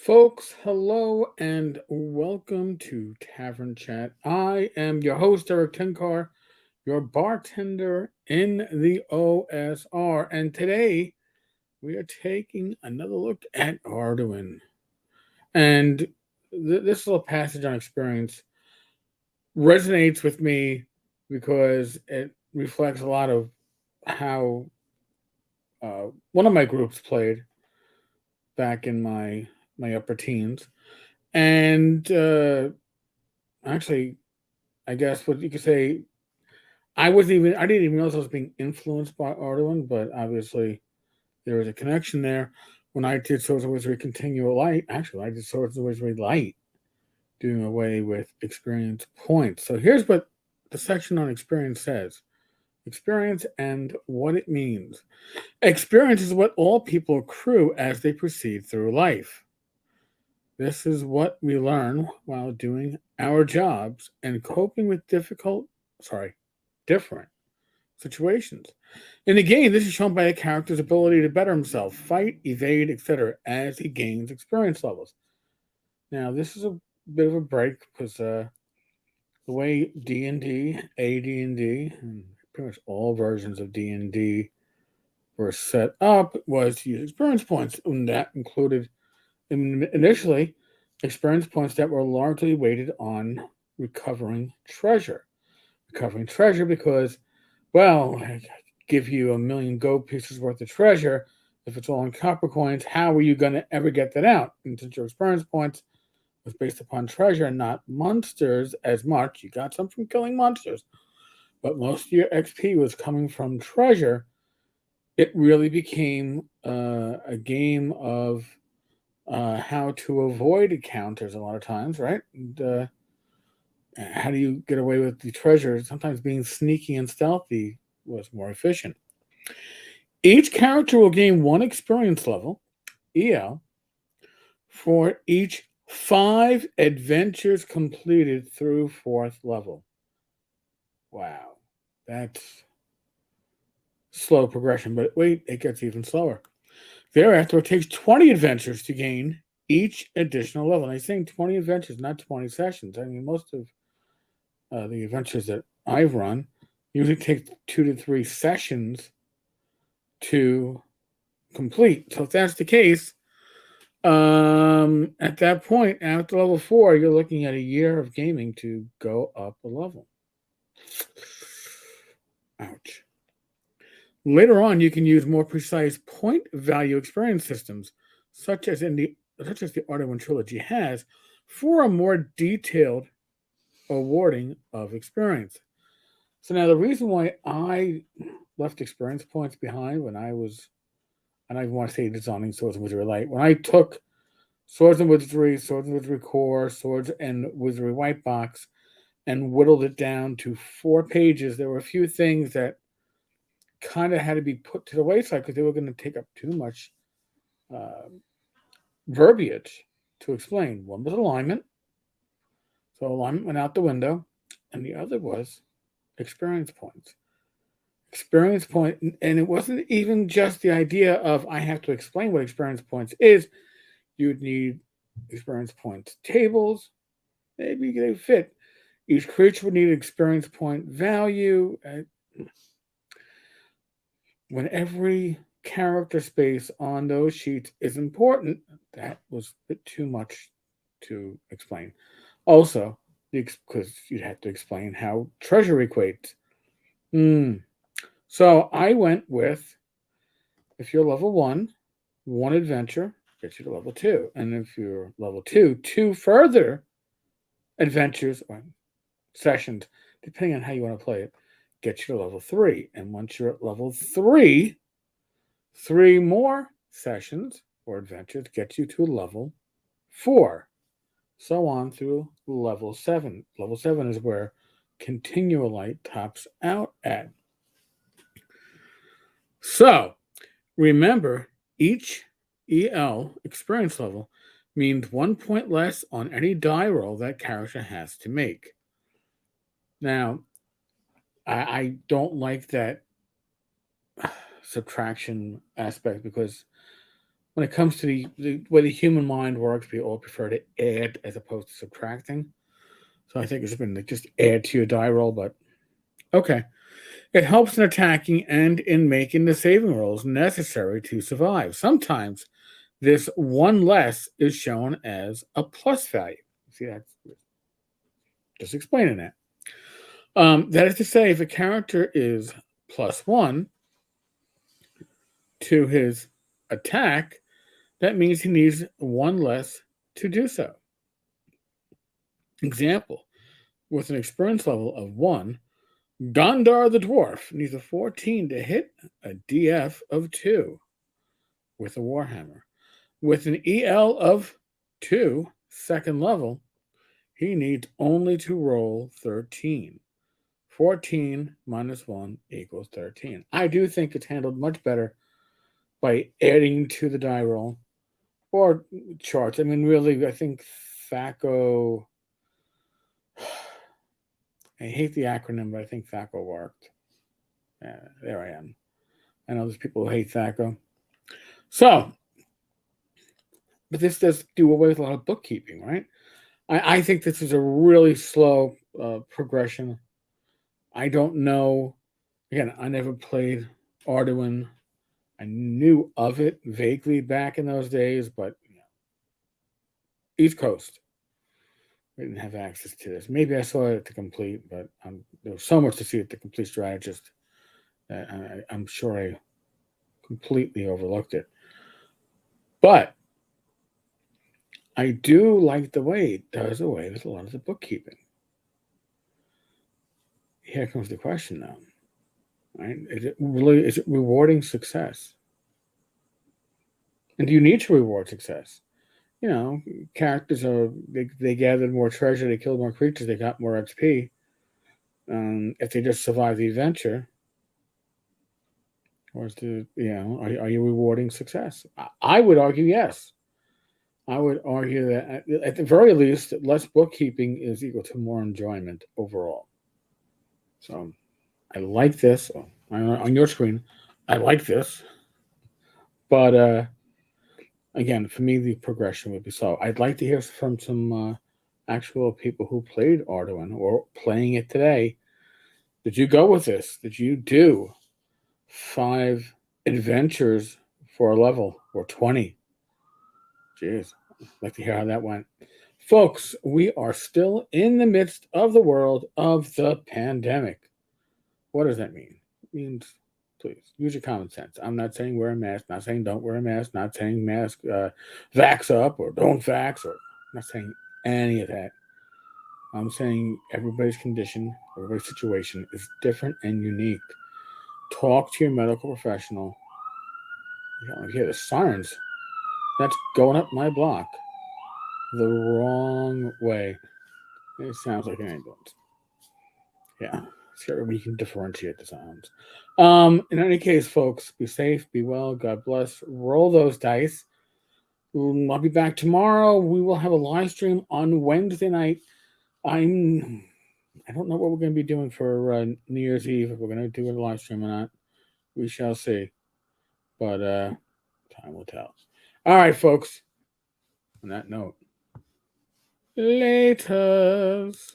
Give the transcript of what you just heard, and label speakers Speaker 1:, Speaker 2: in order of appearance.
Speaker 1: Folks, hello and welcome to Tavern Chat. I am your host, Eric Tenkar, your bartender in the OSR, and today we are taking another look at Arduin. And this little passage on experience resonates with me because it reflects a lot of how one of my groups played back in my upper teens. And actually, I guess what you could say, I didn't even realize I was being influenced by Arduin, but obviously there was a connection there. When I did Swords and Wizardry Continual Light, actually, I did Swords and Wizardry Light, doing away with experience points. So here's what the section on experience says: experience and what it means. Experience is what all people accrue as they proceed through life. This is what we learn while doing our jobs and coping with different situations. In the game, this is shown by a character's ability to better himself, fight, evade, etc., as he gains experience levels. Now, this is a bit of a break because the way D&D, AD&D, and pretty much all versions of D&D were set up was to use experience points, and that included initially experience points that were largely weighted on recovering treasure. Recovering treasure because, well, I give you a million gold pieces worth of treasure. If it's all in copper coins, how are you going to ever get that out? And since your experience points was based upon treasure and not monsters as much, you got some from killing monsters, but most of your XP was coming from treasure. It really became a game of how to avoid encounters a lot of times, right? And how do you get away with the treasure? Sometimes being sneaky and stealthy was more efficient. Each character will gain one experience level, EL, for each 5 adventures completed through 4th level. Wow, that's slow progression, but wait, it gets even slower. Thereafter, it takes 20 adventures to gain each additional level. And I'm saying 20 adventures, not 20 sessions. I mean, most of the adventures that I've run usually take 2 to 3 sessions to complete. So if that's the case, at that point, after level 4, you're looking at a year of gaming to go up a level. Ouch. Later on, you can use more precise point value experience systems, such as the Arduin trilogy has, for a more detailed awarding of experience. So now the reason why I left experience points behind when I was, and I want to say designing Swords and Wizardry Light, when I took Swords and Wizardry Core, Swords and Wizardry White Box, and whittled it down to 4 pages, there were a few things that kind of had to be put to the wayside because they were going to take up too much uh, verbiage to explain. One was alignment, so alignment went out the window, and the other was experience points. Experience point, and it wasn't even just the idea of I have to explain what experience points is. You'd need experience points tables. Maybe they fit. Each creature would need an experience point value. When every character space on those sheets is important, that was a bit too much to explain. Also, because you'd have to explain how treasure equates. So I went with, if you're level 1, one adventure gets you to level 2. And if you're level 2, 2 further adventures or sessions, depending on how you want to play it, gets you to level 3. And once you're at level 3, 3 more sessions or adventures get you to level 4. So on through level 7. Level 7 is where Continual Light tops out at. So remember, each EL experience level means 1 point less on any die roll that character has to make. Now, I don't like that subtraction aspect because when it comes to the way the human mind works, we all prefer to add as opposed to subtracting. So I think it's been like just add to your die roll, but okay. It helps in attacking and in making the saving rolls necessary to survive. Sometimes this one less is shown as a plus value. See, that's just explaining that. That is to say, if a character is +1 to his attack, that means he needs one less to do so. Example, with an experience level of 1, Gondar the Dwarf needs a 14 to hit a DF of 2 with a Warhammer. With an EL of 2, second level, he needs only to roll 13. 14 minus 1 equals 13. I do think it's handled much better by adding to the die roll or charts. I mean, really, I think THACO, I hate the acronym, but I think THACO worked. There I am. I know there's people who hate THACO. So, but this does do away with a lot of bookkeeping, right? I think this is a really slow progression. I don't know. Again, I never played Arduin. I knew of it vaguely back in those days, but East Coast, we didn't have access to this. Maybe I saw it at the complete, but there was so much to see at the complete strategist that I'm sure I completely overlooked it. But I do like the way it does away with a lot of the bookkeeping. Here comes the question, though. Right? Is it rewarding success? And do you need to reward success? Characters they gathered more treasure, they killed more creatures, they got more XP. If they just survive the adventure, or is are you rewarding success? I would argue yes. I would argue that at the very least, less bookkeeping is equal to more enjoyment overall. So I like this. On your screen, I like this. But again, for me, the progression would be slow. I'd like to hear from some actual people who played Arduin or playing it today. Did you go with this? Did you do 5 adventures for a level or 20? Jeez, I'd like to hear how that went. Folks, we are still in the midst of the world of the pandemic. What does that mean? It means, please, use your common sense. I'm not saying wear a mask, not saying don't wear a mask, not saying vax up or don't vax, or I'm not saying any of that. I'm saying everybody's condition, everybody's situation is different and unique. Talk to your medical professional. You hear the sirens. That's going up my block the wrong way. It sounds like an ambulance. Yeah, sure, we can differentiate the sounds. In any case, folks, be safe, be well, God bless. Roll those dice. I'll be back tomorrow. We will have a live stream on Wednesday night. I don't know what we're going to be doing for New Year's Eve. If we're going to do a live stream or not, we shall see. But time will tell. All right, folks. On that note, laters.